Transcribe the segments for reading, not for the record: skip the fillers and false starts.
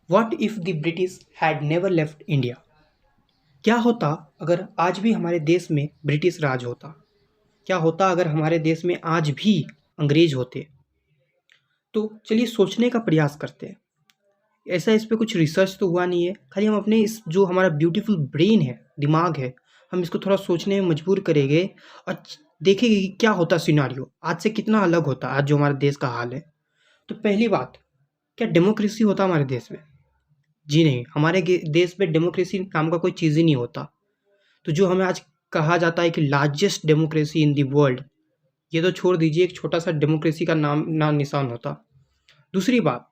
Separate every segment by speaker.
Speaker 1: What if the British had never left India? क्या होता अगर आज भी हमारे देश में ब्रिटिश राज होता? क्या होता अगर हमारे देश में आज भी अंग्रेज होते? तो चलिए सोचने का प्रयास करते हैं। ऐसा इस पे कुछ रिसर्च तो हुआ नहीं है, खाली हम अपने इस जो हमारा ब्यूटीफुल ब्रेन है, दिमाग है, हम इसको थोड़ा सोचने में मजबूर करेंगे और देखेंगे कि क्या होता सिनेरियो, आज से कितना अलग होता आज जो हमारे देश का हाल है। तो पहली बात, क्या डेमोक्रेसी होता हमारे देश में? जी नहीं, हमारे देश में डेमोक्रेसी नाम का कोई चीज़ ही नहीं होता। तो जो हमें आज कहा जाता है कि largest democracy in the world, ये तो छोड़ दीजिए, एक छोटा सा डेमोक्रेसी का नाम निशान होता। दूसरी बात,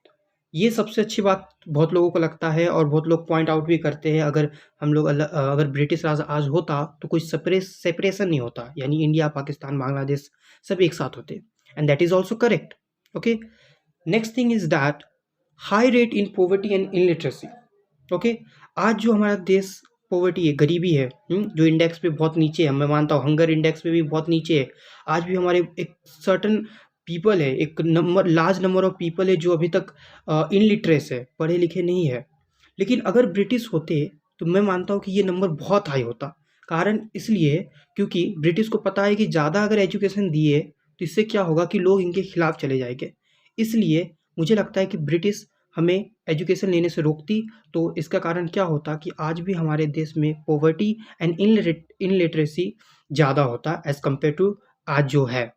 Speaker 1: ये सबसे अच्छी बात बहुत लोगों को लगता है और बहुत लोग पॉइंट आउट भी करते हैं, अगर हम लोग अगर ब्रिटिश राज आज होता तो कोई सेपरेशन नहीं होता, यानी इंडिया, पाकिस्तान, बांग्लादेश सब एक साथ होते। And that is also correct. Okay, next thing is that high rate in poverty and illiteracy. Okay, आज जो हमारा देश पॉवर्टी है, गरीबी है, जो इंडेक्स पे बहुत नीचे है, मैं मानता हूँ हंगर इंडेक्स पे भी बहुत नीचे है। आज भी हमारे एक सर्टन पीपल है, एक number large number of people है जो अभी तक इनलिटरेस है, पढ़े लिखे नहीं है। लेकिन अगर ब्रिटिश होते तो मैं मानता हूँ कि ये नंबर बहुत हाई होता। कारण इसलिए क्योंकि ब्रिटिश को पता है कि ज़्यादा अगर एजुकेशन दिए तो इससे क्या होगा कि लोग इनके खिलाफ चले जाएंगे। इसलिए मुझे लगता है कि ब्रिटिश हमें एजुकेशन लेने से रोकती। तो इसका कारण क्या होता कि आज भी हमारे देश में पॉवर्टी एंड इनलिटरेसी ज़्यादा होता एज़ कम्पेयर टू आज जो है।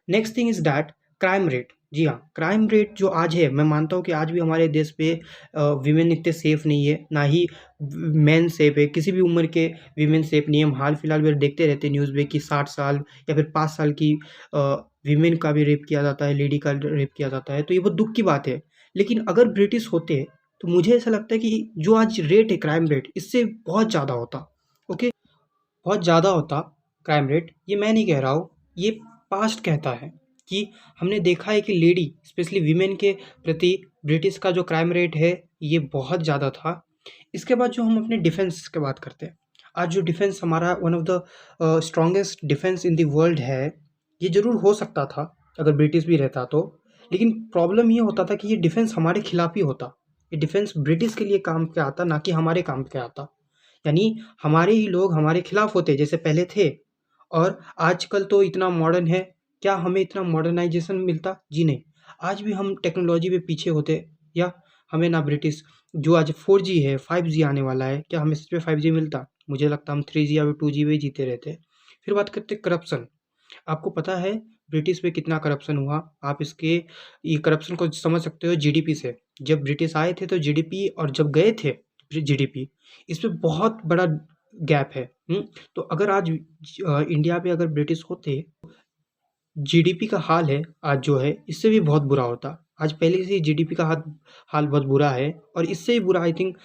Speaker 1: Next thing is that crime rate. जी हाँ, क्राइम रेट जो आज है, मैं मानता हूँ कि आज भी हमारे देश पे वीमेन इतने सेफ़ नहीं है, ना ही मेन सेफ़ है, किसी भी उम्र के वीमेन सेफ़ नहीं है। हम हाल फिलहाल में देखते रहते हैं न्यूज़ में कि 60 साल या फिर 5 साल की वीमेन का भी रेप किया जाता है, लेडी का रेप किया जाता है, तो ये बहुत दुःख की बात है। लेकिन अगर ब्रिटिश होते तो मुझे ऐसा लगता है कि जो आज रेट है क्राइम रेट, इससे बहुत ज़्यादा होता। ओके, बहुत ज़्यादा होता क्राइम रेट। ये मैं नहीं कह रहा हूँ, ये पास्ट कहता है कि हमने देखा है कि लेडी स्पेशली वीमेन के प्रति ब्रिटिश का जो क्राइम रेट है ये बहुत ज़्यादा था। इसके बाद जो हम अपने डिफेंस की बात करते हैं, आज जो डिफेंस हमारा one of the strongest defence in the world है, ये ज़रूर हो सकता था अगर ब्रिटिश भी रहता तो। लेकिन प्रॉब्लम ये होता था कि ये डिफेंस हमारे खिलाफ ही होता। ये डिफेंस ब्रिटिश के लिए काम पे आता, ना कि हमारे काम पे आता। यानी हमारे ही लोग हमारे खिलाफ होते जैसे पहले थे। और आजकल तो इतना मॉडर्न है, क्या हमें इतना मॉडर्नाइजेशन मिलता? जी नहीं, आज भी हम टेक्नोलॉजी में पीछे होते। या हमें ना ब्रिटिश जो आज 4G है, 5G आने वाला है, क्या हमें सच में 5G मिलता? मुझे लगता हम 3G या 2G में ही जीते रहते। फिर बात करते करप्शन। आपको पता है ब्रिटिश में कितना करप्शन हुआ? आप इसके ये करप्शन को समझ सकते हो जीडीपी से। जब ब्रिटिश आए थे तो जीडीपी और जब गए थे जीडीपी, इसमें बहुत बड़ा गैप है। तो अगर आज इंडिया में अगर ब्रिटिश होते, जीडीपी का हाल है आज जो है इससे भी बहुत बुरा होता। आज पहले से ही जीडीपी का हाल बहुत बुरा है और इससे ही बुरा आई थिंक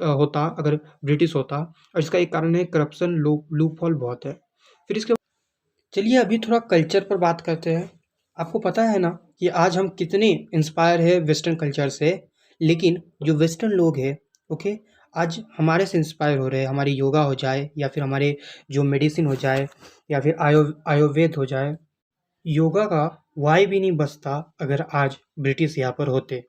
Speaker 1: होता अगर ब्रिटिश होता। और इसका एक कारण है करप्शन, लूप होल बहुत है। फिर इसके चलिए अभी थोड़ा कल्चर पर बात करते हैं। आपको पता है ना कि आज हम कितने इंस्पायर है वेस्टर्न कल्चर से, लेकिन जो वेस्टर्न लोग हैं, ओके, आज हमारे से इंस्पायर हो रहे हैं। हमारी योगा हो जाए या फिर हमारे जो मेडिसिन हो जाए या फिर आयुर्वेद हो जाए, योगा का वाई भी नहीं बचता अगर आज ब्रिटिश यहाँ पर होते।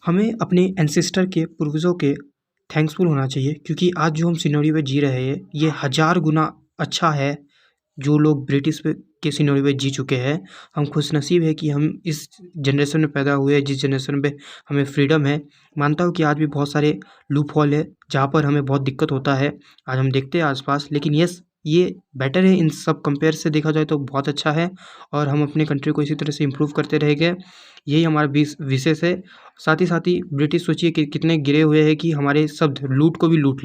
Speaker 1: हमें अपने एंसेस्टर के, पूर्वजों के थैंक्सफुल होना चाहिए, क्योंकि आज जो हम सिनेरियो में जी रहे हैं ये 1000 गुना अच्छा है जो लोग ब्रिटिश के सिनेरियो में जी चुके हैं। हम खुशनसीब है कि हम इस जनरेशन में पैदा हुए, जिस जनरेशन में हमें फ्रीडम है। मानता हूँ कि आज भी बहुत सारे लूप होल है जहाँ पर हमें बहुत दिक्कत होता है, आज हम देखते हैं आसपास। लेकिन यस, ये बेटर है, इन सब कंपेयर से देखा जाए तो बहुत अच्छा है। और हम अपने कंट्री को इसी तरह से इम्प्रूव करते रहेंगे, यही हमारा विशेष है। साथ ही ब्रिटिश सोचिए कि कितने गिरे हुए हैं कि हमारे शब्द लूट को भी लूट